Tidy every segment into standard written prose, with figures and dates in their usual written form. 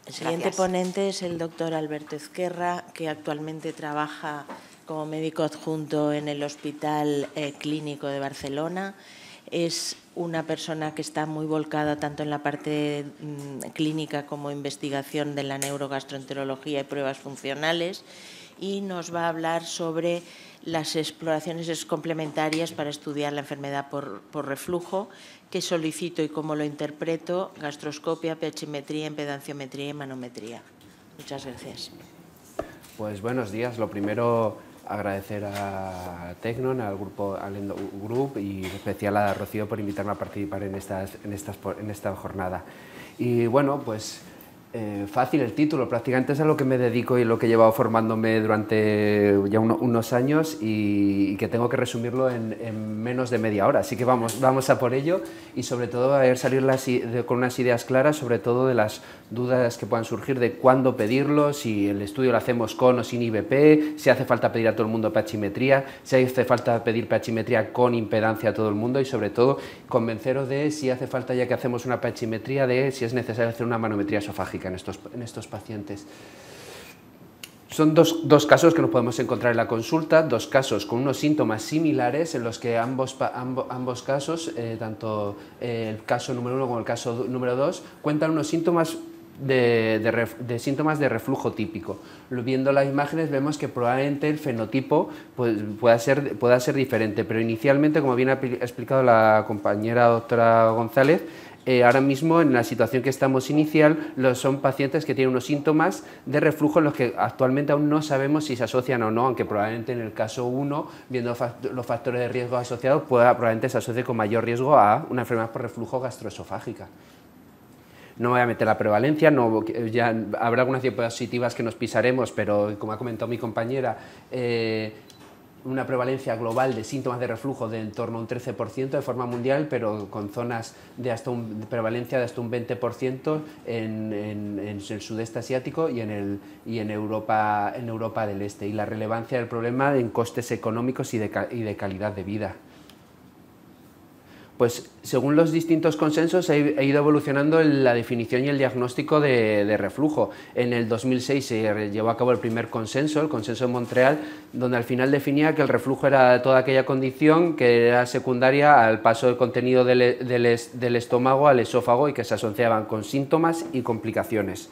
El siguiente ponente es el doctor Alberto Ezquerra, que actualmente trabaja como médico adjunto en el Hospital Clínico de Barcelona. Es una persona que está muy volcada tanto en la parte clínica como investigación de la neurogastroenterología y pruebas funcionales, y nos va a hablar sobre las exploraciones complementarias para estudiar la enfermedad por reflujo, que solicito y cómo lo interpreto: gastroscopia, pH-metría, impedanciometría y manometría. Muchas gracias. Pues buenos días. Lo primero, agradecer a Tecnon, al grupo, al Endo Group, y en especial a Rocío por invitarme a participar en esta jornada. Y bueno, pues fácil el título, prácticamente es a lo que me dedico y lo que he llevado formándome durante ya unos años, y que tengo que resumirlo en menos de media hora, así que vamos a por ello, y sobre todo a ver salir con unas ideas claras, sobre todo de las dudas que puedan surgir de cuándo pedirlo, si el estudio lo hacemos con o sin IVP, si hace falta pedir a todo el mundo pH-metría, si hace falta pedir pH-metría con impedancia a todo el mundo, y sobre todo convenceros de si hace falta, ya que hacemos una pH-metría, de si es necesario hacer una manometría esofágica en estos pacientes. Son dos casos que nos podemos encontrar en la consulta, dos casos con unos síntomas similares, en los que ambos casos, tanto el caso número 1 como el caso número 2, cuentan unos síntomas síntomas de reflujo típico. Viendo las imágenes vemos que probablemente el fenotipo pueda ser diferente, pero inicialmente, como bien ha explicado la compañera doctora González, ahora mismo, en la situación que estamos inicial, son pacientes que tienen unos síntomas de reflujo en los que actualmente aún no sabemos si se asocian o no, aunque probablemente en el caso 1, viendo los factores de riesgo asociados, probablemente se asocie con mayor riesgo a una enfermedad por reflujo gastroesofágica. No voy a meter la prevalencia, ya habrá algunas diapositivas que nos pisaremos, pero como ha comentado mi compañera, una prevalencia global de síntomas de reflujo de en torno a un 13% de forma mundial, pero con zonas de prevalencia de hasta un 20% en el sudeste asiático y en Europa del Este, y la relevancia del problema en costes económicos y de calidad de vida. Pues según los distintos consensos ha ido evolucionando la definición y el diagnóstico de reflujo. En el 2006 se llevó a cabo el primer consenso, el consenso de Montreal, donde al final definía que el reflujo era toda aquella condición que era secundaria al paso de contenido del estómago al esófago y que se asociaban con síntomas y complicaciones.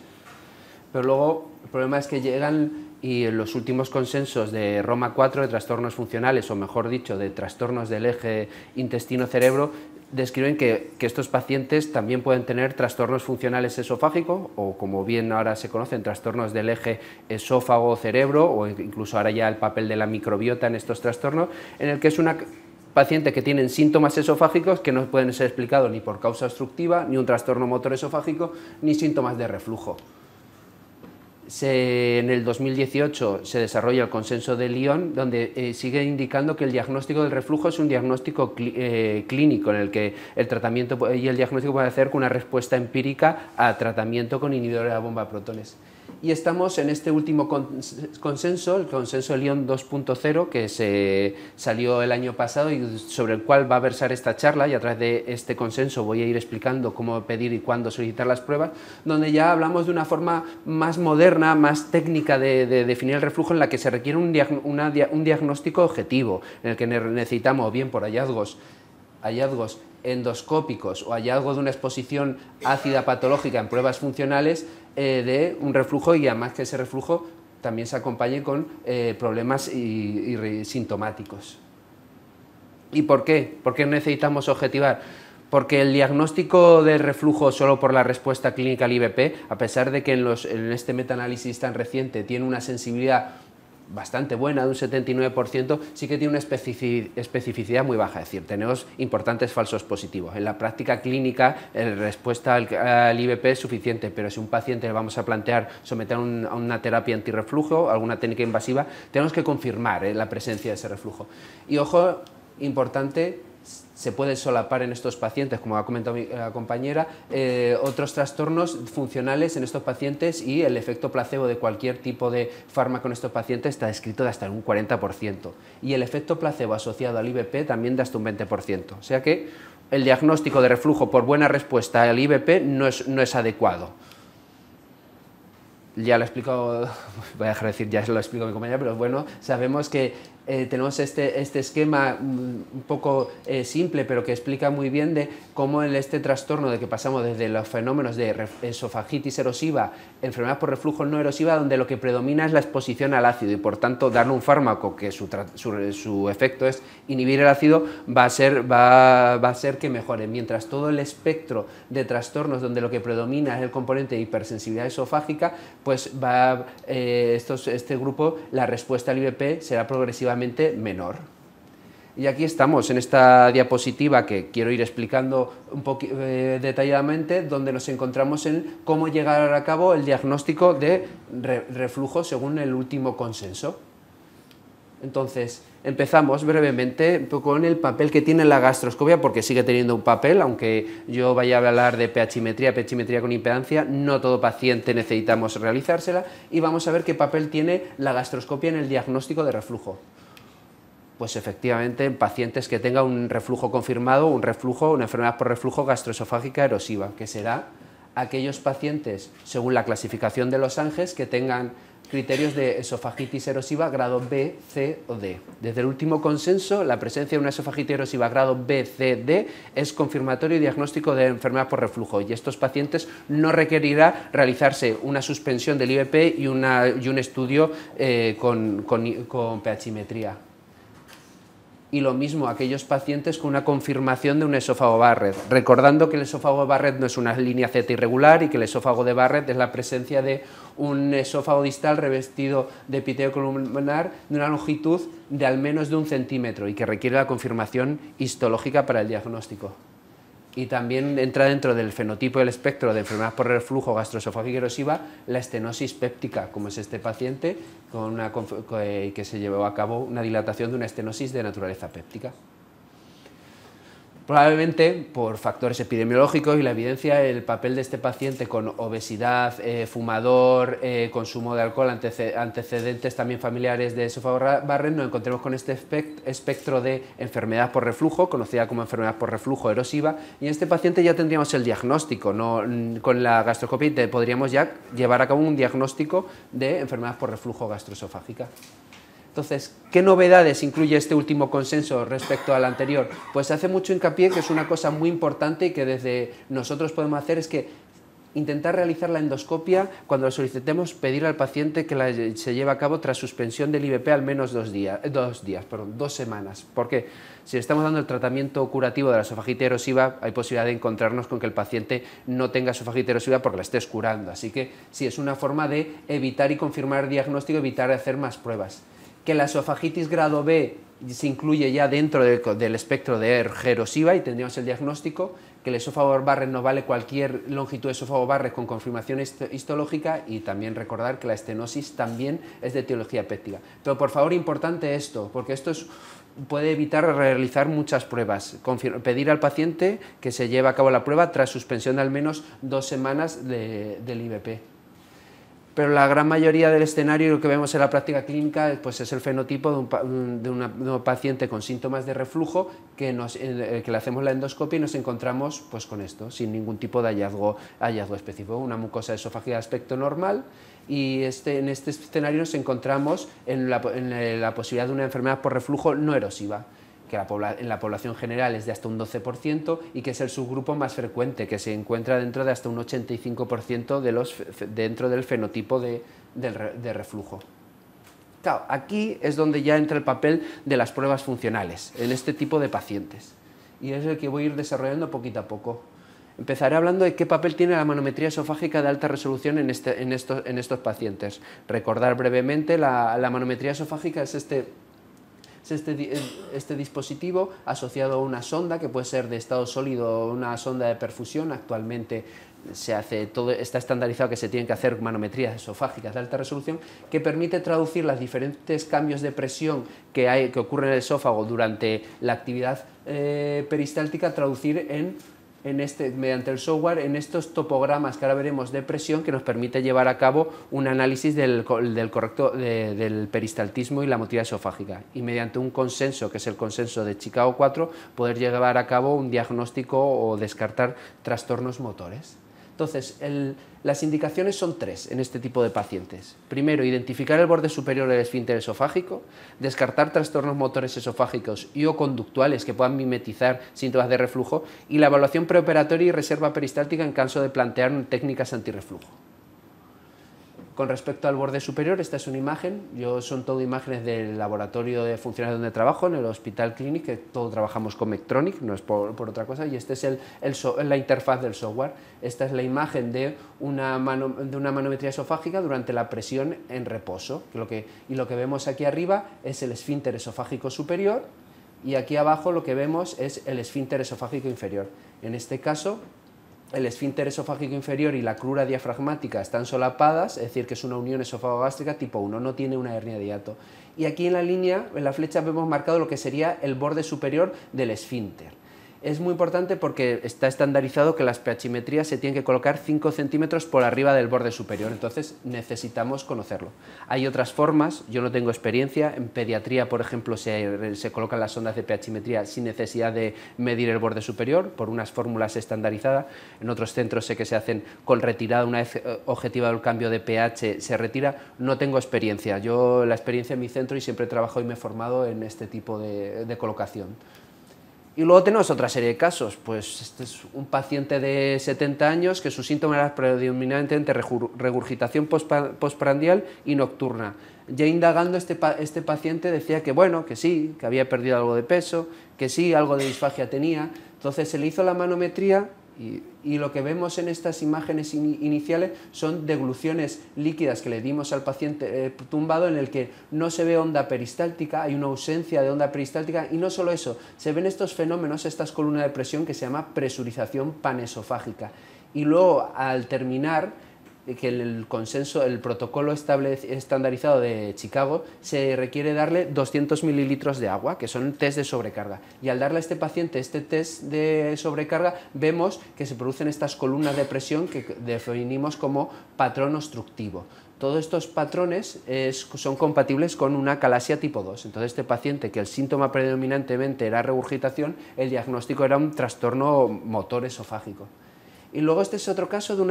Pero luego el problema es que llegan, y en los últimos consensos de Roma 4 de trastornos funcionales, o mejor dicho, de trastornos del eje intestino-cerebro, describen que estos pacientes también pueden tener trastornos funcionales esofágicos, o como bien ahora se conocen, trastornos del eje esófago-cerebro, o incluso ahora ya el papel de la microbiota en estos trastornos, en el que es una paciente que tienen síntomas esofágicos que no pueden ser explicados ni por causa obstructiva, ni un trastorno motor esofágico, ni síntomas de reflujo. En el 2018 se desarrolla el consenso de Lyon, donde sigue indicando que el diagnóstico del reflujo es un diagnóstico clínico, en el que el tratamiento y el diagnóstico puede hacer con una respuesta empírica a tratamiento con inhibidores de la bomba de protones. Y estamos en este último consenso, el consenso de Lyon 2.0, que se salió el año pasado y sobre el cual va a versar esta charla, y a través de este consenso voy a ir explicando cómo pedir y cuándo solicitar las pruebas, donde ya hablamos de una forma más moderna, más técnica de definir el reflujo, en la que se requiere un diagnóstico objetivo, en el que necesitamos, bien por hallazgos endoscópicos o hallazgo de una exposición ácida patológica en pruebas funcionales, de un reflujo, y además que ese reflujo también se acompañe con problemas sintomáticos. ¿Y por qué? ¿Por qué necesitamos objetivar? Porque el diagnóstico de reflujo solo por la respuesta clínica al IVP, a pesar de que en este metaanálisis tan reciente tiene una sensibilidad bastante buena, de un 79%, sí que tiene una especificidad muy baja, es decir, tenemos importantes falsos positivos. En la práctica clínica, la respuesta al IVP es suficiente, pero si un paciente le vamos a plantear someter a una terapia antirreflujo, alguna técnica invasiva, tenemos que confirmar la presencia de ese reflujo. Y ojo, importante, se puede solapar en estos pacientes, como ha comentado mi compañera, otros trastornos funcionales en estos pacientes, y el efecto placebo de cualquier tipo de fármaco en estos pacientes está descrito de hasta un 40%, y el efecto placebo asociado al IVP también de hasta un 20%, o sea que el diagnóstico de reflujo por buena respuesta al IVP no es adecuado. ya lo he explicado, voy a dejar de decir, ya lo explico mi compañera, pero bueno, sabemos que tenemos este esquema un poco simple, pero que explica muy bien de cómo en este trastorno de que pasamos desde los fenómenos de esofagitis erosiva, enfermedad por reflujo no erosiva, donde lo que predomina es la exposición al ácido y por tanto darle un fármaco que su efecto es inhibir el ácido va a ser que mejore, mientras todo el espectro de trastornos donde lo que predomina es el componente de hipersensibilidad esofágica, pues este grupo, la respuesta al IVP será progresivamente menor. Y aquí estamos en esta diapositiva que quiero ir explicando un poco detalladamente, donde nos encontramos en cómo llegar a cabo el diagnóstico de reflujo según el último consenso. Entonces, empezamos brevemente con el papel que tiene la gastroscopia, porque sigue teniendo un papel, aunque yo vaya a hablar de pH-metría con impedancia, no todo paciente necesitamos realizársela, y vamos a ver qué papel tiene la gastroscopia en el diagnóstico de reflujo. Pues efectivamente, en pacientes que tengan un reflujo confirmado, una enfermedad por reflujo gastroesofágica erosiva, que será aquellos pacientes, según la clasificación de los ANGES, que tengan criterios de esofagitis erosiva grado B, C o D. Desde el último consenso, la presencia de una esofagitis erosiva grado B, C, D es confirmatorio y diagnóstico de enfermedad por reflujo, y estos pacientes no requerirá realizarse una suspensión del IVP y un estudio con pH-metría. Y lo mismo aquellos pacientes con una confirmación de un esófago Barrett, recordando que el esófago Barrett no es una línea Z irregular y que el esófago de Barrett es la presencia de un esófago distal revestido de epitelio columnar de una longitud de al menos de 1 centímetro y que requiere la confirmación histológica para el diagnóstico. Y también entra dentro del fenotipo del espectro de enfermedad por reflujo gastroesofágica erosiva la estenosis péptica, como es este paciente que se llevó a cabo una dilatación de una estenosis de naturaleza péptica. Probablemente por factores epidemiológicos y la evidencia, el papel de este paciente con obesidad, fumador, consumo de alcohol, antecedentes también familiares de esófago Barrett, nos encontremos con este espectro de enfermedad por reflujo, conocida como enfermedad por reflujo erosiva, y en este paciente ya tendríamos el diagnóstico, con la gastroscopia podríamos ya llevar a cabo un diagnóstico de enfermedad por reflujo gastroesofágica. Entonces, ¿qué novedades incluye este último consenso respecto al anterior? Pues hace mucho hincapié que es una cosa muy importante y que desde nosotros podemos hacer es que intentar realizar la endoscopia cuando lo solicitemos, pedir al paciente que se lleve a cabo tras suspensión del IVP al menos 2 semanas. Porque si le estamos dando el tratamiento curativo de la esofagitis erosiva, hay posibilidad de encontrarnos con que el paciente no tenga esofagitis erosiva porque la estés curando. Así que sí, es una forma de evitar y confirmar el diagnóstico, evitar hacer más pruebas. Que la esofagitis grado B se incluye ya dentro del espectro de ERG erosiva y tendríamos el diagnóstico, que el esófago Barrett no vale cualquier longitud de esófago Barrett con confirmación histológica, y también recordar que la estenosis también es de etiología péptica. Pero por favor, importante esto, porque esto puede evitar realizar muchas pruebas. Pedir al paciente que se lleve a cabo la prueba tras suspensión de al menos 2 semanas del IVP. Pero la gran mayoría del escenario, lo que vemos en la práctica clínica, pues es el fenotipo de un paciente con síntomas de reflujo que le hacemos la endoscopia y nos encontramos pues con esto, sin ningún tipo de hallazgo específico, una mucosa esofágica de aspecto normal, y en este escenario nos encontramos en la posibilidad de una enfermedad por reflujo no erosiva, que en la población general es de hasta un 12% y que es el subgrupo más frecuente, que se encuentra dentro de hasta un 85% dentro del fenotipo de reflujo. Claro, aquí es donde ya entra el papel de las pruebas funcionales en este tipo de pacientes, y es el que voy a ir desarrollando poquito a poco. Empezaré hablando de qué papel tiene la manometría esofágica de alta resolución en estos pacientes. Recordar brevemente, la manometría esofágica es este dispositivo asociado a una sonda que puede ser de estado sólido o una sonda de perfusión. Actualmente está estandarizado que se tienen que hacer manometrías esofágicas de alta resolución, que permite traducir los diferentes cambios de presión que ocurren en el esófago durante la actividad peristáltica, traducir mediante el software en estos topogramas que ahora veremos de presión, que nos permite llevar a cabo un análisis del peristaltismo y la motilidad esofágica, y mediante un consenso, que es el consenso de Chicago 4, poder llevar a cabo un diagnóstico o descartar trastornos motores. Entonces, las indicaciones son 3 en este tipo de pacientes. Primero, identificar el borde superior del esfínter esofágico, descartar trastornos motores esofágicos y o conductuales que puedan mimetizar síntomas de reflujo, y la evaluación preoperatoria y reserva peristáltica en caso de plantear técnicas antirreflujo. Con respecto al borde superior, esta es una imagen, son todo imágenes del laboratorio de funciones donde trabajo, en el Hospital Clínic, que todo trabajamos con Medtronic, no es por otra cosa, y este es la interfaz del software. Esta es la imagen de una manometría esofágica durante la presión en reposo, y lo que vemos aquí arriba es el esfínter esofágico superior, y aquí abajo lo que vemos es el esfínter esofágico inferior. En este caso, el esfínter esofágico inferior y la crura diafragmática están solapadas, es decir, que es una unión esofágico-gástrica tipo 1, no tiene una hernia de hiato. Y aquí en la línea, en la flecha, vemos marcado lo que sería el borde superior del esfínter. Es muy importante porque está estandarizado que las pHimetrías se tienen que colocar 5 centímetros por arriba del borde superior, entonces necesitamos conocerlo. Hay otras formas, yo no tengo experiencia, en pediatría, por ejemplo, se colocan las sondas de pHimetría sin necesidad de medir el borde superior, por unas fórmulas estandarizadas. En otros centros sé que se hacen con retirada, una vez objetivado el cambio de pH, se retira. No tengo experiencia, yo la experiencia en mi centro y siempre he trabajado y me he formado en este tipo de colocación. Y luego tenemos otra serie de casos, pues este es un paciente de 70 años que su síntoma era predominantemente regurgitación postprandial y nocturna. Ya indagando este paciente decía que bueno, que sí, que había perdido algo de peso, que sí, algo de disfagia tenía, entonces se le hizo la manometría y lo que vemos en estas imágenes iniciales son degluciones líquidas que le dimos al paciente tumbado, en el que no se ve onda peristáltica, hay una ausencia de onda peristáltica, y no solo eso, se ven estos fenómenos, estas columnas de presión que se llama presurización panesofágica. Y luego, al terminar, que el protocolo estandarizado de Chicago, se requiere darle 200 mililitros de agua, que son test de sobrecarga. Y al darle a este paciente este test de sobrecarga, vemos que se producen estas columnas de presión que definimos como patrón obstructivo. Todos estos patrones son compatibles con una calasia tipo 2. Entonces, este paciente, que el síntoma predominantemente era regurgitación, el diagnóstico era un trastorno motor esofágico. Y luego este es otro caso de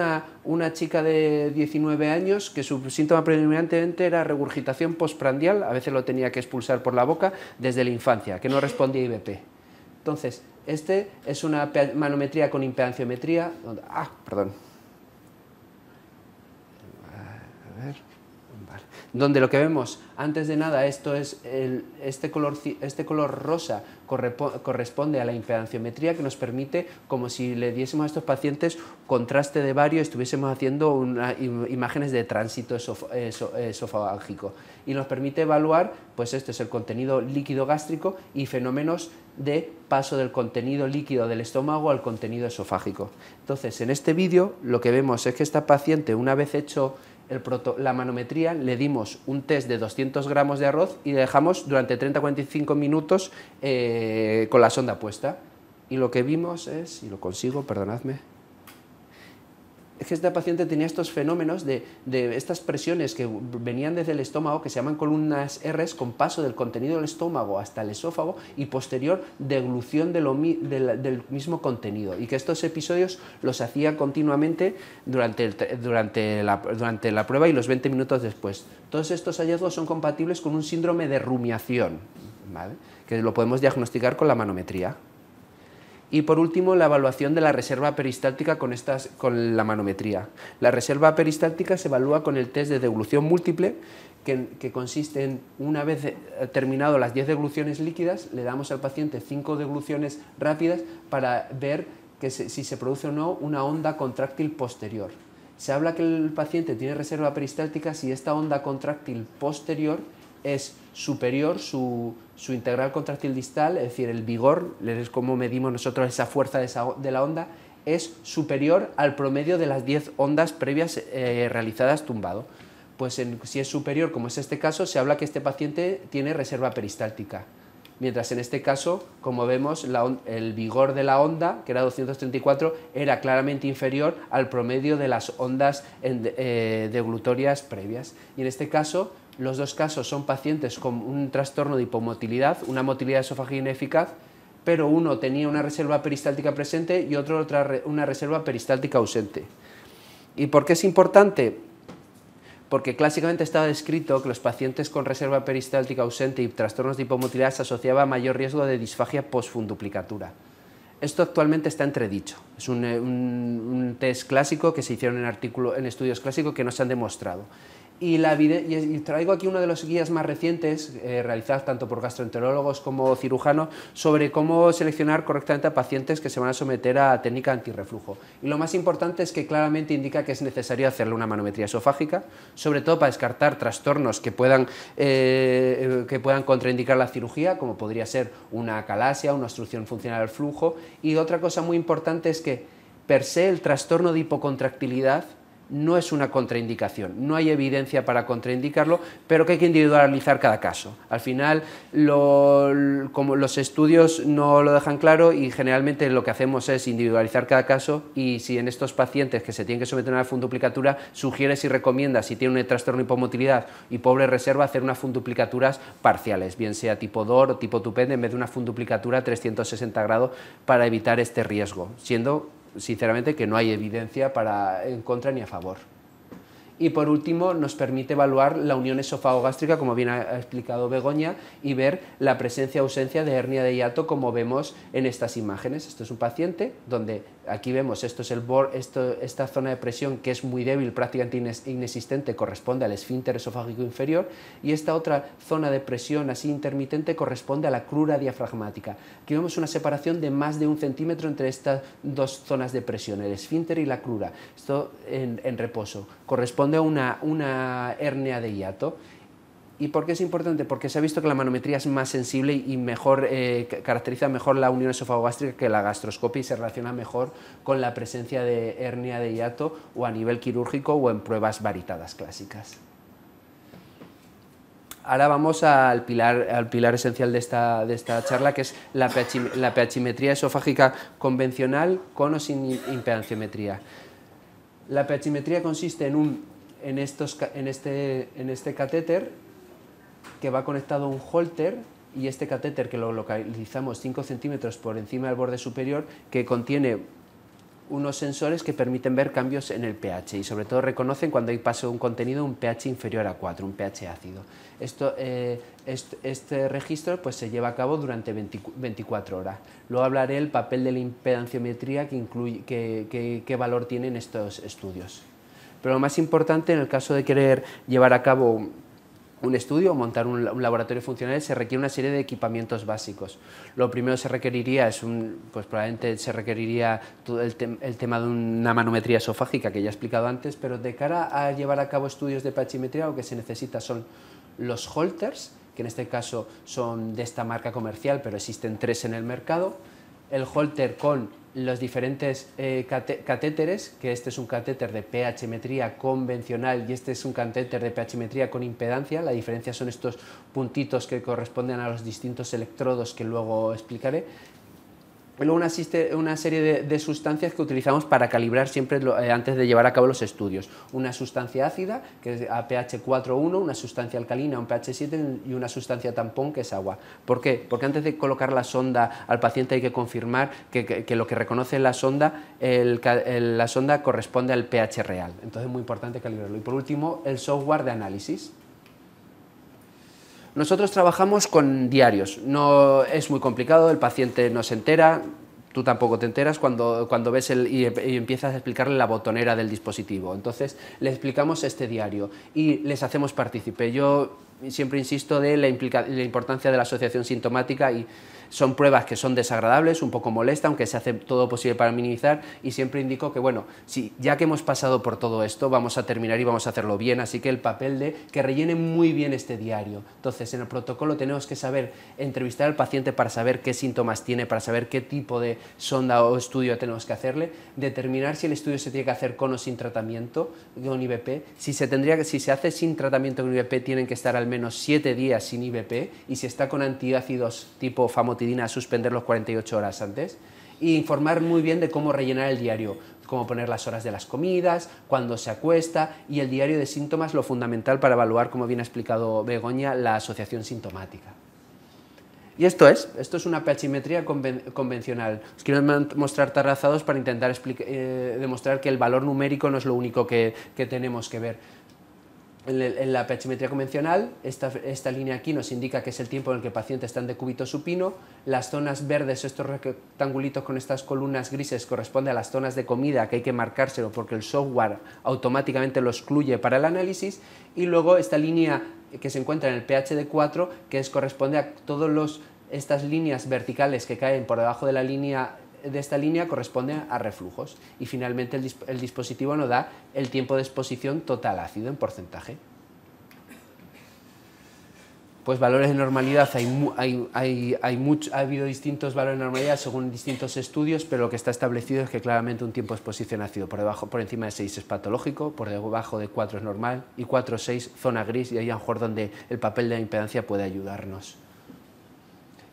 una chica de 19 años que su síntoma predominantemente era regurgitación postprandial, a veces lo tenía que expulsar por la boca desde la infancia, que no respondía a IVP. Entonces, este es una manometría con impedanciometría, donde lo que vemos, antes de nada, esto es este color rosa corresponde a la impedanciometría, que nos permite, como si le diésemos a estos pacientes contraste de bario, estuviésemos haciendo imágenes de tránsito esofágico, y nos permite evaluar, pues este es el contenido líquido gástrico y fenómenos de paso del contenido líquido del estómago al contenido esofágico. Entonces, en este vídeo lo que vemos es que esta paciente, una vez hecho la manometría, le dimos un test de 200 gramos de arroz y le dejamos durante 30-45 minutos con la sonda puesta. Y lo que vimos es, y lo consigo, perdonadme, es que esta paciente tenía estos fenómenos de estas presiones que venían desde el estómago, que se llaman columnas R, con paso del contenido del estómago hasta el esófago y posterior deglución del mismo contenido, y que estos episodios los hacía continuamente durante la prueba y los 20 minutos después. Todos estos hallazgos son compatibles con un síndrome de rumiación, ¿vale?, que lo podemos diagnosticar con la manometría. Y por último, la evaluación de la reserva peristáltica con la manometría. La reserva peristáltica se evalúa con el test de deglución múltiple, que consiste en, una vez terminado las 10 degluciones líquidas, le damos al paciente 5 degluciones rápidas para ver si se produce o no una onda contráctil posterior. Se habla que el paciente tiene reserva peristáltica si esta onda contráctil posterior es superior, su integral contráctil distal, es decir, el vigor, es como medimos nosotros esa fuerza de la onda, es superior al promedio de las 10 ondas previas realizadas tumbado. Pues si es superior, como es este caso, se habla que este paciente tiene reserva peristáltica. Mientras en este caso, como vemos, el vigor de la onda, que era 234, era claramente inferior al promedio de las ondas deglutorias previas. Y en este caso, los dos casos son pacientes con un trastorno de hipomotilidad, una motilidad esofágica ineficaz, pero uno tenía una reserva peristáltica presente y otro una reserva peristáltica ausente. ¿Y por qué es importante? Porque clásicamente estaba descrito que los pacientes con reserva peristáltica ausente y trastornos de hipomotilidad se asociaba a mayor riesgo de disfagia postfunduplicatura. Esto actualmente está entredicho. Es un test clásico que se hicieron en estudios clásicos que no se han demostrado. Y traigo aquí uno de los guías más recientes, realizados tanto por gastroenterólogos como cirujanos, sobre cómo seleccionar correctamente a pacientes que se van a someter a técnica antirreflujo. Y lo más importante es que claramente indica que es necesario hacerle una manometría esofágica, sobre todo para descartar trastornos que puedan contraindicar la cirugía, como podría ser una acalasia, una obstrucción funcional del flujo. Y otra cosa muy importante es que, per se, el trastorno de hipocontractilidad no es una contraindicación, no hay evidencia para contraindicarlo, pero que hay que individualizar cada caso. Al final, como los estudios no lo dejan claro y generalmente lo que hacemos es individualizar cada caso, y si en estos pacientes que se tienen que someter a una funduplicatura, sugieres y recomiendas, si tienen un trastorno de hipomotilidad y pobre reserva, hacer unas funduplicaturas parciales, bien sea tipo DOR o tipo TUPEN, en vez de una funduplicatura 360 grados para evitar este riesgo, siendo sinceramente que no hay evidencia en contra ni a favor. Y por último, nos permite evaluar la unión esofagogástrica, como bien ha explicado Begoña, y ver la presencia o ausencia de hernia de hiato, como vemos en estas imágenes. Esto es un paciente donde aquí vemos, esta zona de presión que es muy débil, prácticamente inexistente, corresponde al esfínter esofágico inferior, y esta otra zona de presión así intermitente corresponde a la crura diafragmática. Aquí vemos una separación de más de 1 centímetro entre estas dos zonas de presión, el esfínter y la crura. Esto en reposo corresponde a una hernia de hiato. ¿Y por qué es importante? Porque se ha visto que la manometría es más sensible y caracteriza mejor la unión esofagogástrica que la gastroscopia, y se relaciona mejor con la presencia de hernia de hiato o a nivel quirúrgico o en pruebas varitadas clásicas. Ahora vamos al pilar esencial de esta charla, que es la pHimetría esofágica convencional con o sin impedanciometría. La pHimetría consiste en este catéter que va conectado a un holter, y este catéter que lo localizamos 5 centímetros por encima del borde superior, que contiene unos sensores que permiten ver cambios en el pH y sobre todo reconocen cuando hay paso de un contenido un pH inferior a 4, un pH ácido. Este registro pues, se lleva a cabo durante 24 horas. Luego hablaré del papel de la impedanciometría qué valor tienen estos estudios. Pero lo más importante, en el caso de querer llevar a cabo un estudio o montar un laboratorio funcional, se requiere una serie de equipamientos básicos. Lo primero se requeriría probablemente se requeriría todo el tema de una manometría esofágica, que ya he explicado antes, pero de cara a llevar a cabo estudios de pHimetría, lo que se necesita son los holters, que en este caso son de esta marca comercial, pero existen 3 en el mercado, el holter con los diferentes catéteres, que este es un catéter de pHimetría convencional y este es un catéter de pHimetría con impedancia. La diferencia son estos puntitos que corresponden a los distintos electrodos que luego explicaré. Y luego una serie de sustancias que utilizamos para calibrar siempre antes de llevar a cabo los estudios. Una sustancia ácida, que es a pH 4,1, una sustancia alcalina, un pH 7, y una sustancia tampón, que es agua. ¿Por qué? Porque antes de colocar la sonda al paciente hay que confirmar que lo que reconoce la sonda, la sonda corresponde al pH real. Entonces es muy importante calibrarlo. Y por último, el software de análisis. Nosotros trabajamos con diarios, no es muy complicado, el paciente no se entera, tú tampoco te enteras cuando ves y empiezas a explicarle la botonera del dispositivo. Entonces le explicamos este diario y les hacemos partícipe. Yo siempre insisto de la importancia de la asociación sintomática, y son pruebas que son desagradables, un poco molestas, aunque se hace todo posible para minimizar, y siempre indico que, bueno, ya que hemos pasado por todo esto, vamos a terminar y vamos a hacerlo bien, así que el papel de que rellenen muy bien este diario. Entonces, en el protocolo tenemos que saber entrevistar al paciente para saber qué síntomas tiene, para saber qué tipo de sonda o estudio tenemos que hacerle, determinar si el estudio se tiene que hacer con o sin tratamiento, con IVP, si se hace sin tratamiento con IVP tienen que estar al menos 7 días sin IVP, y si está con antiácidos tipo famotidina, suspenderlos 48 horas antes, y informar muy bien de cómo rellenar el diario, cómo poner las horas de las comidas, cuándo se acuesta, y el diario de síntomas, lo fundamental para evaluar, como bien ha explicado Begoña, la asociación sintomática. Y esto es una pHimetría convencional. Os quiero mostrar trazados para intentar demostrar que el valor numérico no es lo único que tenemos que ver. En la pHimetría convencional, esta línea aquí nos indica que es el tiempo en el que el paciente está en decúbito supino. Las zonas verdes, estos rectangulitos con estas columnas grises, corresponden a las zonas de comida, que hay que marcárselo porque el software automáticamente lo excluye para el análisis. Y luego esta línea que se encuentra en el pH de 4, que corresponde a todas estas líneas verticales que caen por debajo de la línea de esta línea, corresponden a reflujos. Y finalmente el dispositivo nos da el tiempo de exposición total ácido en porcentaje. Pues valores de normalidad, ha habido distintos valores de normalidad según distintos estudios, pero lo que está establecido es que claramente un tiempo de exposición ácido por encima de 6 es patológico, por debajo de 4 es normal, y 4 o 6 zona gris, y ahí a lo mejor donde el papel de la impedancia puede ayudarnos.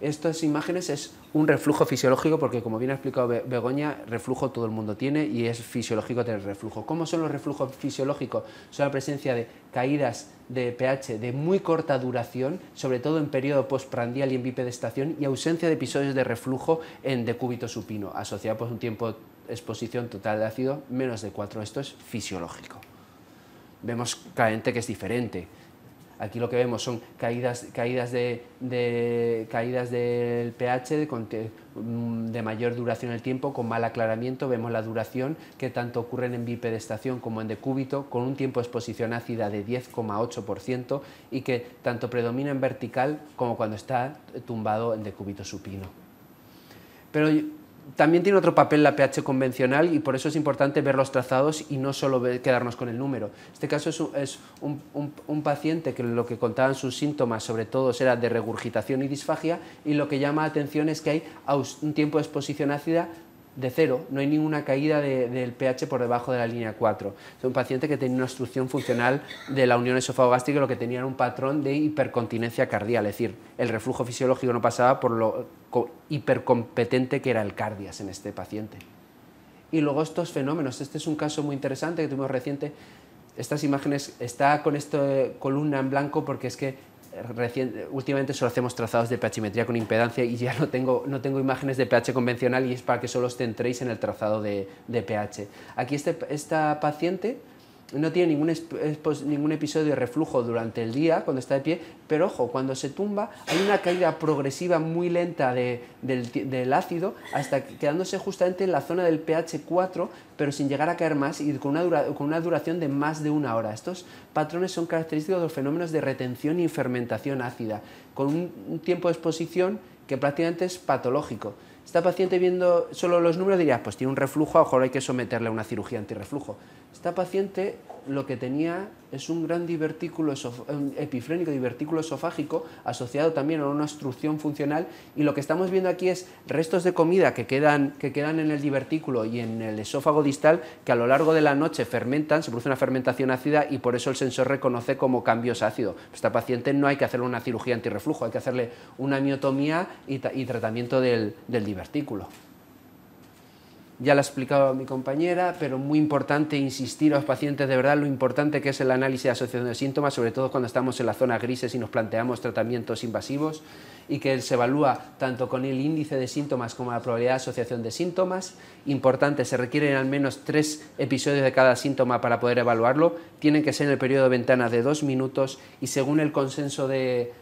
Estas imágenes es un reflujo fisiológico, porque como bien ha explicado Begoña, reflujo todo el mundo tiene y es fisiológico tener reflujo. ¿Cómo son los reflujos fisiológicos? Son la presencia de caídas de pH de muy corta duración, sobre todo en periodo postprandial y en bipedestación, y ausencia de episodios de reflujo en decúbito supino, asociado pues un tiempo de exposición total de ácido menos de 4. Esto es fisiológico. Vemos claramente que es diferente. Aquí lo que vemos son caídas del pH de mayor duración en el tiempo, con mal aclaramiento. Vemos la duración que tanto ocurren en bipedestación como en decúbito, con un tiempo de exposición ácida de 10,8% y que tanto predomina en vertical como cuando está tumbado en decúbito supino. Pero también tiene otro papel la pH convencional y por eso es importante ver los trazados y no solo quedarnos con el número. En este caso es un paciente que lo que contaban sus síntomas sobre todo era de regurgitación y disfagia, y lo que llama la atención es que hay un tiempo de exposición ácida de 0, no hay ninguna caída del pH por debajo de la línea 4. Es un paciente que tenía una obstrucción funcional de la unión esofagogástrica, lo que tenía era un patrón de hipercontinencia cardial, es decir, el reflujo fisiológico no pasaba por lo hipercompetente que era el cardias en este paciente. Y luego estos fenómenos, este es un caso muy interesante que tuvimos reciente. Estas imágenes, está con esta columna en blanco porque es que últimamente solo hacemos trazados de pHimetría con impedancia y ya no tengo imágenes de pH convencional, y es para que solo os centréis en el trazado de pH. Aquí esta paciente no tiene ningún episodio de reflujo durante el día cuando está de pie, pero ojo, cuando se tumba hay una caída progresiva muy lenta del ácido, hasta quedándose justamente en la zona del pH 4, pero sin llegar a caer más y con una duración de más de 1 hora. Estos patrones son característicos de los fenómenos de retención y fermentación ácida, con un tiempo de exposición que prácticamente es patológico. Esta paciente, viendo solo los números, diría, pues tiene un reflujo, a lo mejor hay que someterle a una cirugía antirreflujo. Esta paciente lo que tenía es un gran divertículo epifrénico, divertículo esofágico, asociado también a una obstrucción funcional, y lo que estamos viendo aquí es restos de comida que quedan en el divertículo y en el esófago distal, que a lo largo de la noche fermentan, se produce una fermentación ácida y por eso el sensor reconoce como cambios ácidos. Esta paciente no hay que hacerle una cirugía antirreflujo, hay que hacerle una miotomía y tratamiento del divertículo. Ya lo ha explicado mi compañera, pero muy importante insistir a los pacientes de verdad lo importante que es el análisis de asociación de síntomas, sobre todo cuando estamos en la zona grises y nos planteamos tratamientos invasivos, y que se evalúa tanto con el índice de síntomas como la probabilidad de asociación de síntomas. Importante, se requieren al menos 3 episodios de cada síntoma para poder evaluarlo, tienen que ser en el periodo de ventana de 2 minutos, y según el consenso de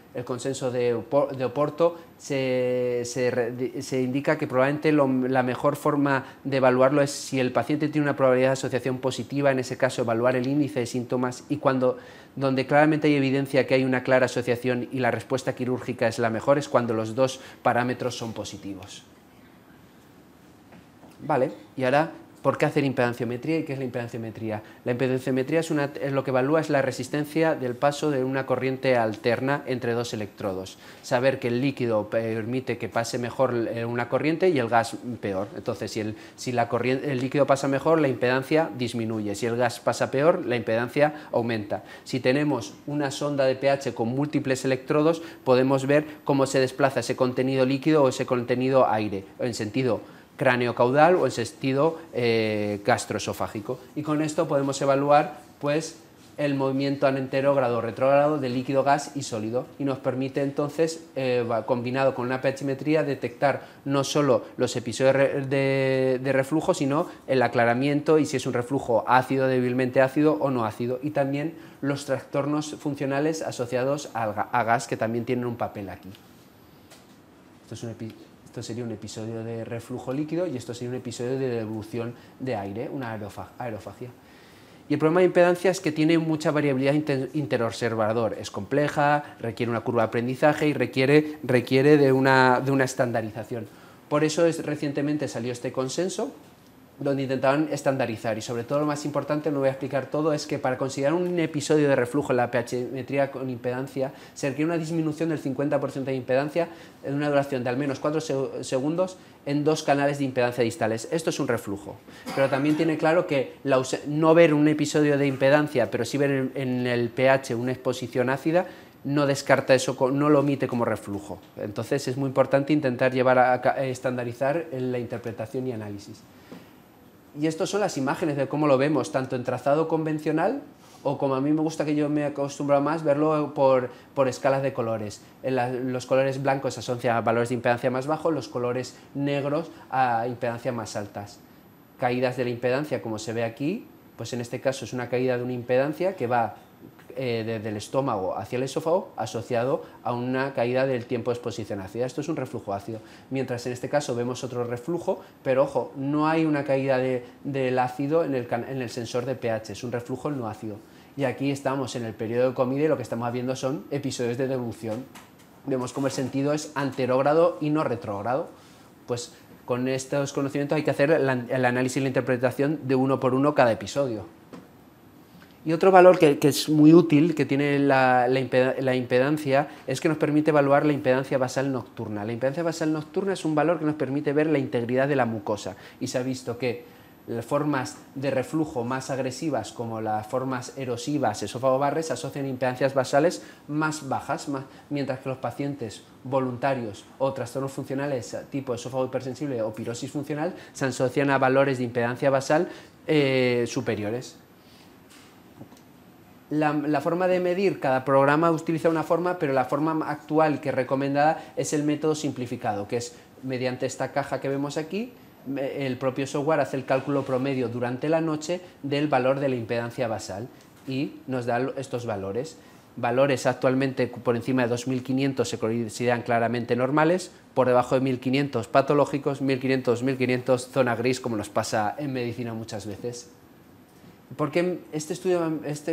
Oporto se indica que probablemente la mejor forma de evaluarlo es si el paciente tiene una probabilidad de asociación positiva, en ese caso evaluar el índice de síntomas, y donde claramente hay evidencia que hay una clara asociación y la respuesta quirúrgica es la mejor, es cuando los 2 parámetros son positivos. Vale, y ahora, ¿por qué hacer impedanciometría y qué es la impedanciometría? La impedanciometría es lo que evalúa es la resistencia del paso de una corriente alterna entre 2 electrodos. Saber que el líquido permite que pase mejor una corriente y el gas peor. Entonces, si el líquido pasa mejor, la impedancia disminuye. Si el gas pasa peor, la impedancia aumenta. Si tenemos una sonda de pH con múltiples electrodos, podemos ver cómo se desplaza ese contenido líquido o ese contenido aire, en sentido cráneo-caudal o en sentido gastroesofágico. Y con esto podemos evaluar pues, el movimiento anterógrado o retrógrado de líquido, gas y sólido, y nos permite entonces, combinado con una pHimetría, detectar no solo los episodios de reflujo, sino el aclaramiento y si es un reflujo ácido, débilmente ácido o no ácido, y también los trastornos funcionales asociados a gas, que también tienen un papel aquí. Esto sería un episodio de reflujo líquido y esto sería un episodio de devolución de aire, una aerofagia. Y el problema de impedancia es que tiene mucha variabilidad interobservador, es compleja, requiere una curva de aprendizaje y requiere de una estandarización. Por eso recientemente salió este consenso, donde intentaban estandarizar, y sobre todo lo más importante, no voy a explicar todo, es que para considerar un episodio de reflujo en la pHimetría con impedancia se requiere una disminución del 50% de impedancia en una duración de al menos 4 segundos en 2 canales de impedancia distales. Esto es un reflujo, pero también tiene claro que no ver un episodio de impedancia, pero sí ver en el pH una exposición ácida, no descarta eso, no lo omite como reflujo. Entonces es muy importante intentar llevar a estandarizar en la interpretación y análisis. Y estas son las imágenes de cómo lo vemos, tanto en trazado convencional o como a mí me gusta, que yo me acostumbro más, verlo por escalas de colores. Los colores blancos se asocian a valores de impedancia más bajos, los colores negros a impedancias más altas. Caídas de la impedancia, como se ve aquí, pues en este caso es una caída de una impedancia que va desde el estómago hacia el esófago, asociado a una caída del tiempo de exposición ácida. Esto es un reflujo ácido, mientras en este caso vemos otro reflujo, pero ojo, no hay una caída del ácido en el sensor de pH, es un reflujo no ácido. Y aquí estamos en el periodo de comida y lo que estamos viendo son episodios de devolución. Vemos cómo el sentido es anterógrado y no retrógrado. Pues con estos conocimientos hay que hacer el análisis y la interpretación de uno por uno cada episodio. Y otro valor que es muy útil, que tiene la impedancia, es que nos permite evaluar la impedancia basal nocturna. La impedancia basal nocturna es un valor que nos permite ver la integridad de la mucosa, y se ha visto que las formas de reflujo más agresivas, como las formas erosivas, esófago-barre, se asocian a impedancias basales más bajas, mientras que los pacientes voluntarios o trastornos funcionales tipo esófago hipersensible o pirosis funcional se asocian a valores de impedancia basal superiores. La forma de medir, cada programa utiliza una forma, pero la forma actual que es recomendada es el método simplificado, que es mediante esta caja que vemos aquí, el propio software hace el cálculo promedio durante la noche del valor de la impedancia basal y nos da estos valores. Valores actualmente por encima de 2500 se consideran claramente normales, por debajo de 1500 patológicos, 1500, 2500 zona gris, como nos pasa en medicina muchas veces. Porque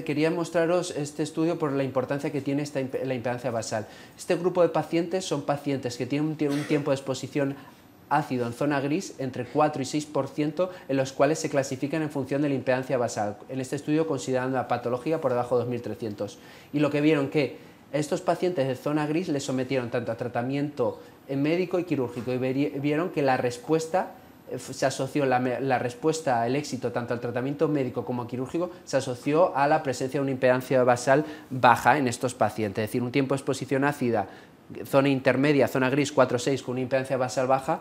quería mostraros este estudio por la importancia que tiene la impedancia basal. Este grupo de pacientes son pacientes que tienen un tiempo de exposición ácido en zona gris entre 4 y 6%, en los cuales se clasifican en función de la impedancia basal. En este estudio considerando la patología por debajo de 2300. Y lo que vieron que estos pacientes de zona gris les sometieron tanto a tratamiento médico y quirúrgico y vieron que la respuesta se asoció la respuesta, el éxito tanto al tratamiento médico como quirúrgico se asoció a la presencia de una impedancia basal baja en estos pacientes, es decir, un tiempo de exposición ácida, zona intermedia, zona gris 4-6 con una impedancia basal baja,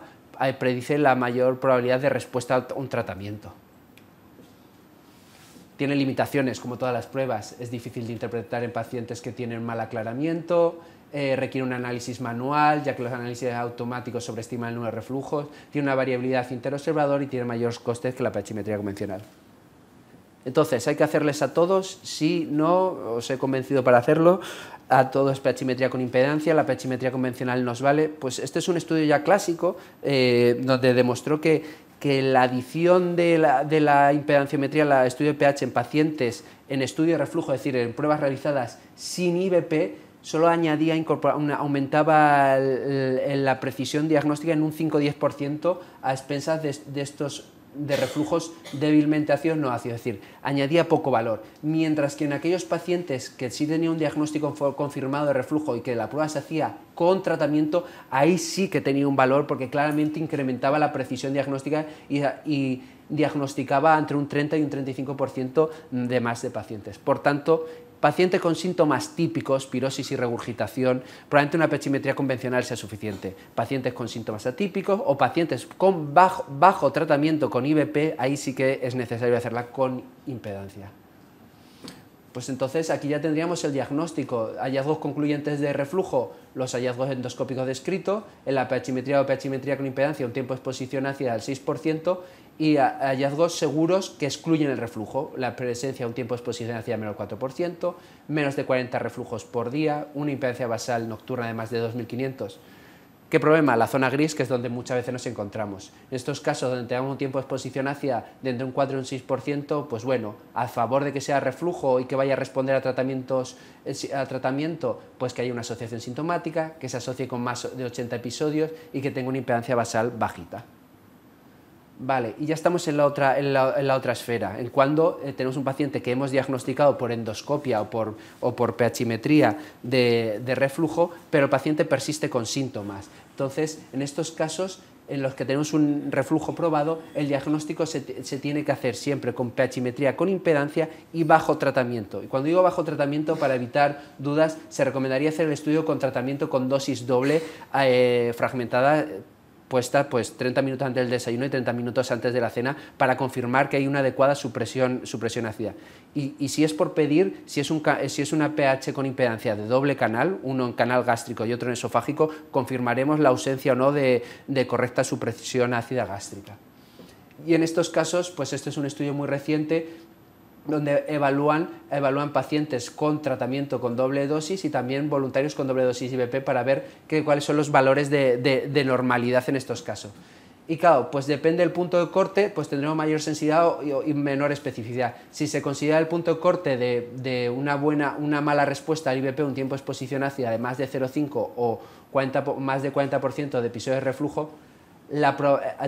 predice la mayor probabilidad de respuesta a un tratamiento. Tiene limitaciones, como todas las pruebas, es difícil de interpretar en pacientes que tienen mal aclaramiento, requiere un análisis manual, ya que los análisis automáticos sobreestiman el número de reflujos, tiene una variabilidad interobservador y tiene mayores costes que la pHimetría convencional. Entonces, hay que hacerles a todos, si no os he convencido para hacerlo, a todos pHimetría con impedancia, la pHimetría convencional nos vale. Pues este es un estudio ya clásico, donde demostró que la adición de la impedanciometría al estudio de pH en pacientes en estudio de reflujo, es decir, en pruebas realizadas sin IVP, solo aumentaba la precisión diagnóstica en un 5-10% a expensas de estos de reflujos débilmente ácidos no ácidos, es decir, añadía poco valor, mientras que en aquellos pacientes que sí tenían un diagnóstico confirmado de reflujo y que la prueba se hacía con tratamiento, ahí sí que tenía un valor porque claramente incrementaba la precisión diagnóstica y diagnosticaba entre un 30 y un 35% de más de pacientes. Por tanto, paciente con síntomas típicos, pirosis y regurgitación, probablemente una pHimetría convencional sea suficiente. Pacientes con síntomas atípicos o pacientes con bajo tratamiento con IVP, ahí sí que es necesario hacerla con impedancia. Pues entonces aquí ya tendríamos el diagnóstico, hallazgos concluyentes de reflujo, los hallazgos endoscópicos descritos, en la pHimetría o pHimetría con impedancia un tiempo de exposición ácida del 6% y hallazgos seguros que excluyen el reflujo, la presencia de un tiempo de exposición ácida menor del 4%, menos de 40 reflujos por día, una impedancia basal nocturna de más de 2500. ¿Qué problema? La zona gris, que es donde muchas veces nos encontramos. En estos casos, donde tengamos un tiempo de exposición ácida de entre un 4 y un 6%, pues bueno, a favor de que sea reflujo y que vaya a responder a tratamiento, pues que haya una asociación sintomática, que se asocie con más de 80 episodios y que tenga una impedancia basal bajita. Vale, y ya estamos en la otra esfera, en cuando tenemos un paciente que hemos diagnosticado por endoscopia o por pHimetría de reflujo, pero el paciente persiste con síntomas. Entonces, en estos casos en los que tenemos un reflujo probado, el diagnóstico se tiene que hacer siempre con pHimetría con impedancia y bajo tratamiento. Y cuando digo bajo tratamiento, para evitar dudas, se recomendaría hacer el estudio con tratamiento con dosis doble fragmentada, puesta pues 30 minutos antes del desayuno y 30 minutos antes de la cena para confirmar que hay una adecuada supresión ácida. Y si es por pedir, si es una pH con impedancia de doble canal, uno en canal gástrico y otro en esofágico, confirmaremos la ausencia o no de correcta supresión ácida gástrica. Y en estos casos, pues este es un estudio muy reciente donde evalúan pacientes con tratamiento con doble dosis y también voluntarios con doble dosis IVP para ver cuáles son los valores de normalidad en estos casos. Y claro, pues depende del punto de corte, pues tendremos mayor sensibilidad y menor especificidad. Si se considera el punto de corte de una mala respuesta al IVP, un tiempo de exposición ácida de más de 0,5 o más de 40% de episodios de reflujo,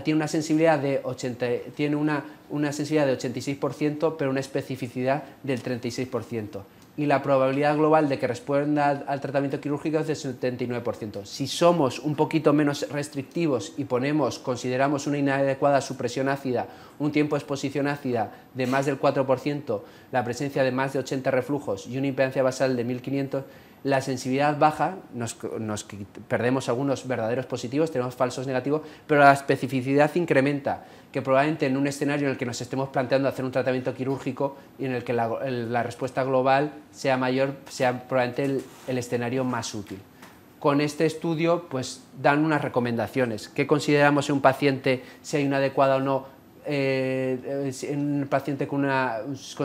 tiene una sensibilidad de 86%, pero una especificidad del 36%. Y la probabilidad global de que responda al tratamiento quirúrgico es del 79%. Si somos un poquito menos restrictivos y consideramos una inadecuada supresión ácida, un tiempo de exposición ácida de más del 4%, la presencia de más de 80 reflujos y una impedancia basal de 1500, la sensibilidad baja, perdemos algunos verdaderos positivos, tenemos falsos negativos, pero la especificidad incrementa, que probablemente en un escenario en el que nos estemos planteando hacer un tratamiento quirúrgico y en el que la respuesta global sea mayor, sea probablemente el escenario más útil. Con este estudio pues dan unas recomendaciones. ¿Qué consideramos en un paciente, si hay una adecuada o no, en un paciente con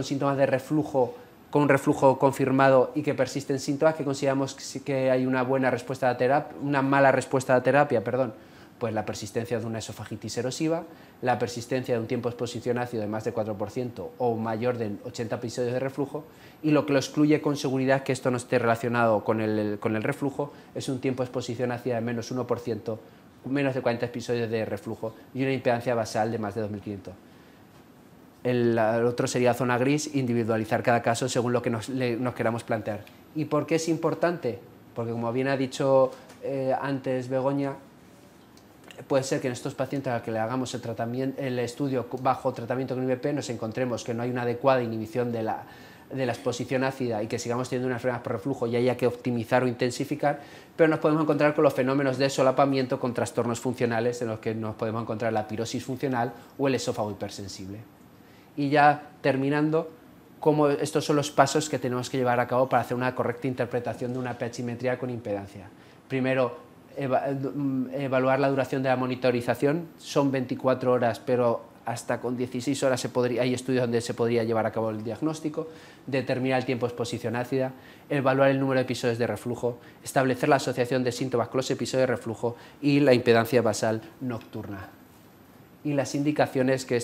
síntomas de reflujo, con un reflujo confirmado y que persisten síntomas, que consideramos que hay una buena respuesta a la terapia, una mala respuesta a la terapia, perdón? Pues la persistencia de una esofagitis erosiva, la persistencia de un tiempo de exposición ácido de más de 4% o mayor de 80 episodios de reflujo, y lo que lo excluye con seguridad que esto no esté relacionado con el reflujo es un tiempo de exposición ácida de menos 1%, menos de 40 episodios de reflujo y una impedancia basal de más de 2500. El otro sería zona gris, individualizar cada caso según lo que nos queramos plantear. ¿Y por qué es importante? Porque, como bien ha dicho antes Begoña, puede ser que en estos pacientes a los que le hagamos el estudio bajo tratamiento con IVP nos encontremos que no hay una adecuada inhibición de la exposición ácida y que sigamos teniendo una enfermedad por reflujo y haya que optimizar o intensificar, pero nos podemos encontrar con los fenómenos de solapamiento con trastornos funcionales en los que nos podemos encontrar la pirosis funcional o el esófago hipersensible. Y ya terminando, estos son los pasos que tenemos que llevar a cabo para hacer una correcta interpretación de una pHimetría con impedancia. Primero, evaluar la duración de la monitorización. Son 24 horas, pero hasta con 16 horas hay estudios donde se podría llevar a cabo el diagnóstico. Determinar el tiempo de exposición ácida, evaluar el número de episodios de reflujo, establecer la asociación de síntomas con los episodios de reflujo y la impedancia basal nocturna. Y las indicaciones que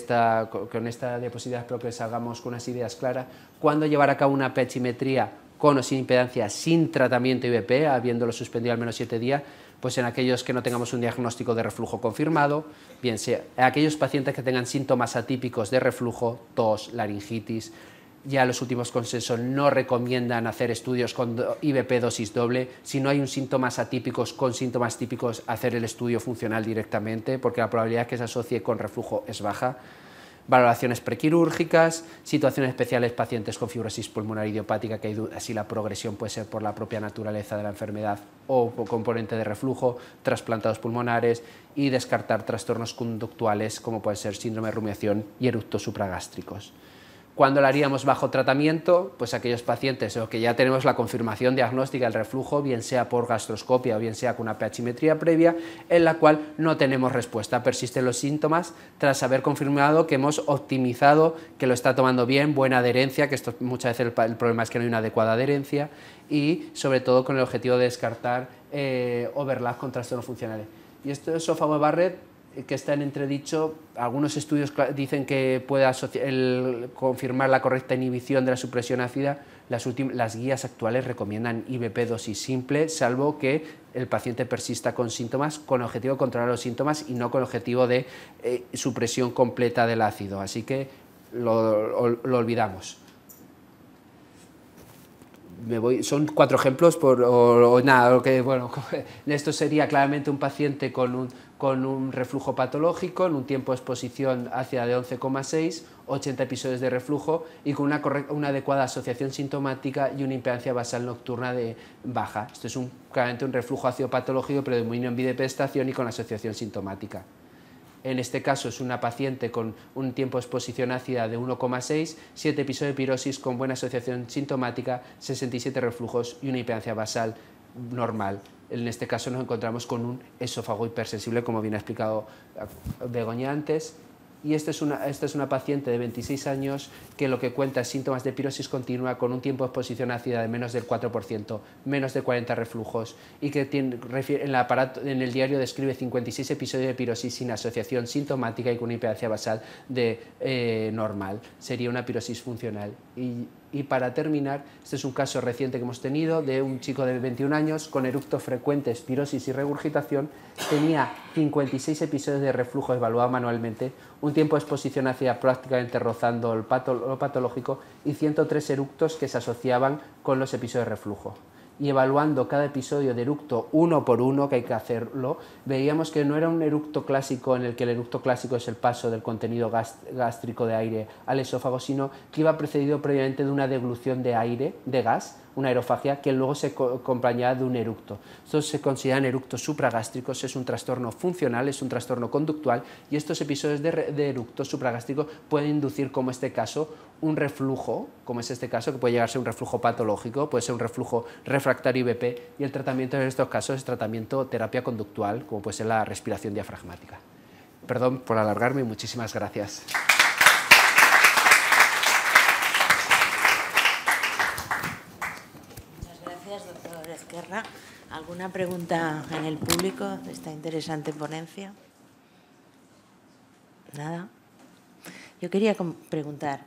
con esta diapositiva espero que salgamos con unas ideas claras. Cuándo llevar a cabo una pHimetría con o sin impedancia, sin tratamiento IVP, habiéndolo suspendido al menos 7 días, pues en aquellos que no tengamos un diagnóstico de reflujo confirmado, bien sea aquellos pacientes que tengan síntomas atípicos de reflujo, tos, laringitis. Ya los últimos consensos no recomiendan hacer estudios con IVP dosis doble. Si no hay síntomas atípicos con síntomas típicos, hacer el estudio funcional directamente, porque la probabilidad que se asocie con reflujo es baja. Valoraciones prequirúrgicas, situaciones especiales, pacientes con fibrosis pulmonar idiopática, que hay dudas si la progresión puede ser por la propia naturaleza de la enfermedad o por componente de reflujo, trasplantados pulmonares, y descartar trastornos conductuales como puede ser síndrome de rumiación y eructos supragástricos. ¿Cuándo lo haríamos bajo tratamiento? Pues aquellos pacientes o que ya tenemos la confirmación diagnóstica del reflujo, bien sea por gastroscopia o bien sea con una pHimetría previa, en la cual no tenemos respuesta, persisten los síntomas tras haber confirmado que hemos optimizado, que lo está tomando bien, buena adherencia, que esto muchas veces el problema es que no hay una adecuada adherencia, y sobre todo con el objetivo de descartar overlap con trastornos funcionales. Y esto es esófago de Barrett, que está en entredicho. Algunos estudios dicen que puede confirmar la correcta inhibición de la supresión ácida. Las guías actuales recomiendan IBP dosis simple, salvo que el paciente persista con síntomas, con el objetivo de controlar los síntomas y no con el objetivo de supresión completa del ácido. Así que lo olvidamos. Son 4 ejemplos, esto sería claramente un paciente con un reflujo patológico, en un tiempo de exposición ácida de 11,6, 80 episodios de reflujo y con una adecuada asociación sintomática y una impedancia basal nocturna de baja. Esto es claramente un reflujo ácido patológico, pero de dominio en bidepestación y con asociación sintomática. En este caso es una paciente con un tiempo de exposición ácida de 1,6, 7 episodios de pirosis con buena asociación sintomática, 67 reflujos y una impedancia basal normal. En este caso nos encontramos con un esófago hipersensible, como bien ha explicado Begoña antes. Y esta es una paciente de 26 años que lo que cuenta es síntomas de pirosis continua con un tiempo de exposición ácida de menos del 4%, menos de 40 reflujos y que en el diario describe 56 episodios de pirosis sin asociación sintomática y con una impedancia basal de normal. Sería una pirosis funcional. Y para terminar, este es un caso reciente que hemos tenido de un chico de 21 años con eructos frecuentes, pirosis y regurgitación. Tenía 56 episodios de reflujo evaluado manualmente, un tiempo de exposición ácida prácticamente rozando lo patológico y 103 eructos que se asociaban con los episodios de reflujo. Y evaluando cada episodio de eructo uno por uno, que hay que hacerlo, veíamos que no era un eructo clásico en el que el eructo clásico es el paso del contenido gástrico de aire al esófago, sino que iba precedido previamente de una deglución de aire, de gas, una aerofagia, que luego se acompañaba de un eructo. Estos se consideran eructos supragástricos, es un trastorno funcional, es un trastorno conductual, y estos episodios de eructos supragástricos pueden inducir, como este caso, un reflujo, como es este caso, que puede llegar a ser un reflujo patológico, puede ser un reflujo refractario IBP, y el tratamiento en estos casos es tratamiento terapia conductual, como puede ser la respiración diafragmática. Perdón por alargarme y muchísimas gracias. Muchas gracias, doctor Ezquerra. ¿Alguna pregunta en el público de esta interesante ponencia? ¿Nada? Yo quería preguntar,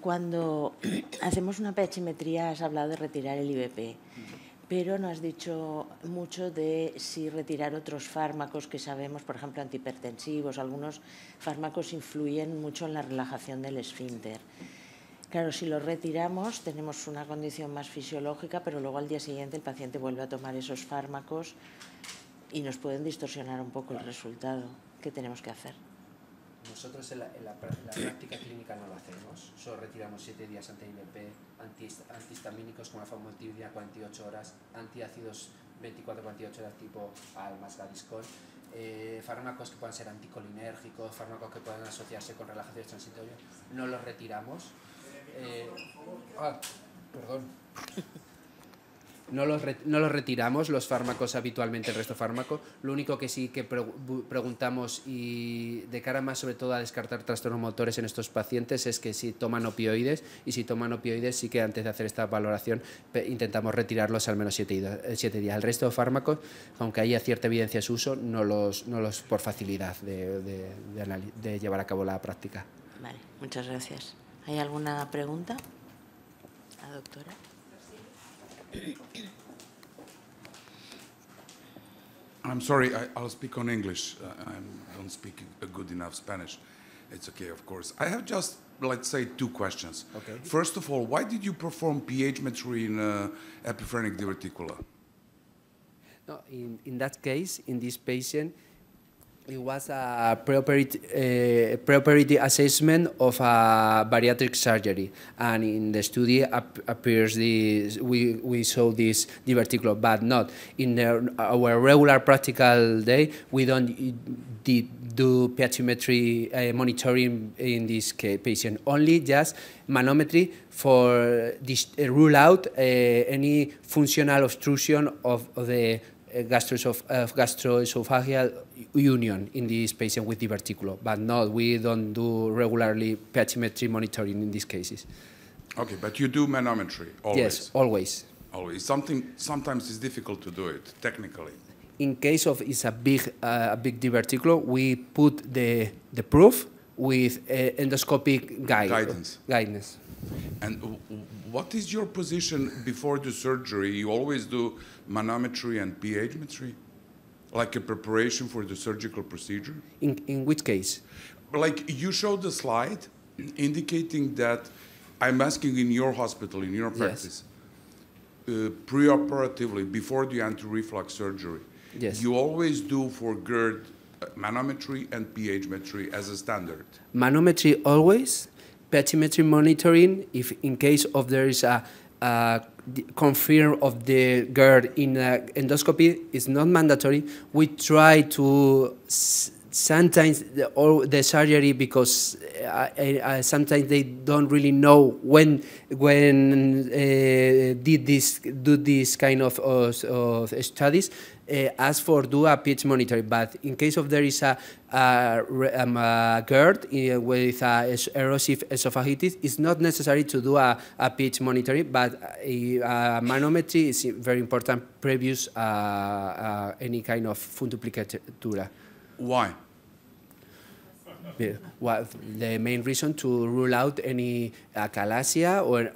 cuando hacemos una pHimetría has hablado de retirar el IBP, pero no has dicho mucho de si retirar otros fármacos que sabemos, por ejemplo, antihipertensivos. Algunos fármacos influyen mucho en la relajación del esfínter. Claro, si los retiramos tenemos una condición más fisiológica, pero luego al día siguiente el paciente vuelve a tomar esos fármacos y nos pueden distorsionar un poco el resultado. ¿Qué tenemos que hacer? Nosotros en la práctica clínica no lo hacemos, solo retiramos 7 días anti-IBP, antihistamínicos como la famotidina 48 horas, antiácidos 24-48 horas tipo Almas, Gaviscon, fármacos que puedan ser anticolinérgicos, fármacos que puedan asociarse con relajaciones transitorias, no los retiramos. No los retiramos los fármacos habitualmente, el resto de fármacos. Lo único que sí que preguntamos, y de cara más sobre todo a descartar trastornos motores en estos pacientes, es que si toman opioides, y si toman opioides sí que antes de hacer esta valoración intentamos retirarlos al menos 7 días. El resto de fármacos, aunque haya cierta evidencia de su uso, no los por facilidad de llevar a cabo la práctica. Vale, muchas gracias. ¿Hay alguna pregunta? ¿La doctora? I'm sorry, I'll speak on English. I don't speak a good enough Spanish. It's okay, of course. I have just, let's say, 2 questions. Okay. First of all, why did you perform pHimetry in epiphrenic diverticula? No, in that case, in this patient, it was a preoperative assessment of a bariatric surgery, and in the study appears we saw this diverticular, but not in our regular practical day. We don't do pachymetry monitoring in this patient. Only just manometry for this, rule out any functional obstruction of the gastroesophageal union in this patient with diverticulo, but no, we don't do regularly pachymetry monitoring in these cases. Okay, but you do manometry always? Yes, always. Always. Sometimes it's difficult to do it technically. In case of it's a big diverticulo, we put the proof with endoscopic guidance. And what is your position before the surgery? You always do manometry and pHmetry, like a preparation for the surgical procedure? In which case? Like you showed the slide indicating that, I'm asking in your hospital, in your practice, preoperatively, before the anti-reflux surgery, yes, you always do for GERD manometry and pHmetry as a standard? Manometry always, pachymetry monitoring, if in case of there is a confirm of the GERD in endoscopy, is not mandatory. We try to sometimes the surgery, because sometimes they don't really know when do this kind of studies. As for do a pH monitoring, but in case of there is a GERD with erosive esophagitis, it's not necessary to do a pH monitoring, but a manometry is very important previous any kind of funduplicatura. Why? Well, the main reason to rule out any achalasia or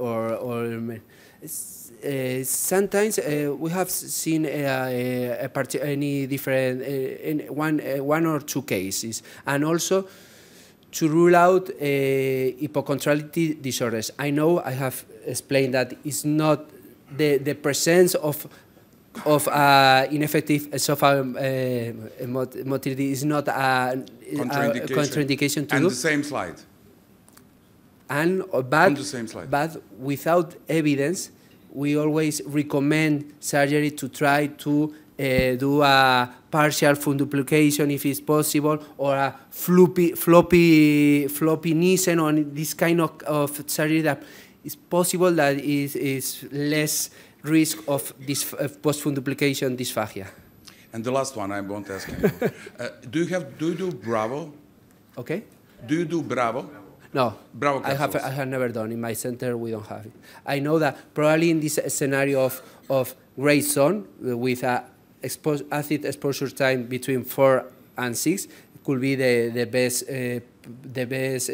sometimes we have seen any different in one or two cases, and also to rule out hypocontractility disorders. I know I have explained that it's not the presence of ineffective esophageal motility is not a contraindication to and do. The same slide. And but without evidence, we always recommend surgery to try to do a partial funduplication if it's possible, or a floppy Nissen, or this kind of surgery that is possible, that is less risk of this post-funduplication dysphagia. And the last one I won't ask you. Do you do Bravo? Okay. Do you do Bravo? No, Bravo I have never done. In my center, we don't have it. I know that probably in this scenario of gray zone with a acid exposure time between 4 and 6, it could be the best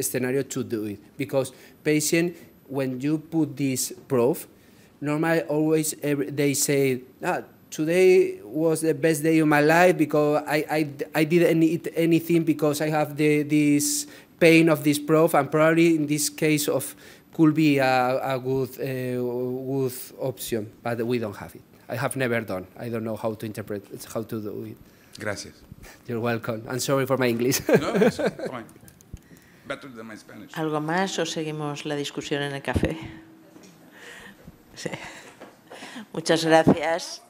scenario to do it, because patient, when you put this proof, normally always they say, today was the best day of my life because I didn't eat anything because I have this pain of this proof, and probably in this case could be a good option, but we don't have it. I have never done. I don't know how to interpret it, how to do it. Gracias. You're welcome. I'm sorry for my English. No, it's fine. Better than my Spanish. ¿Algo más o seguimos la discusión en el café? Sí. Muchas gracias.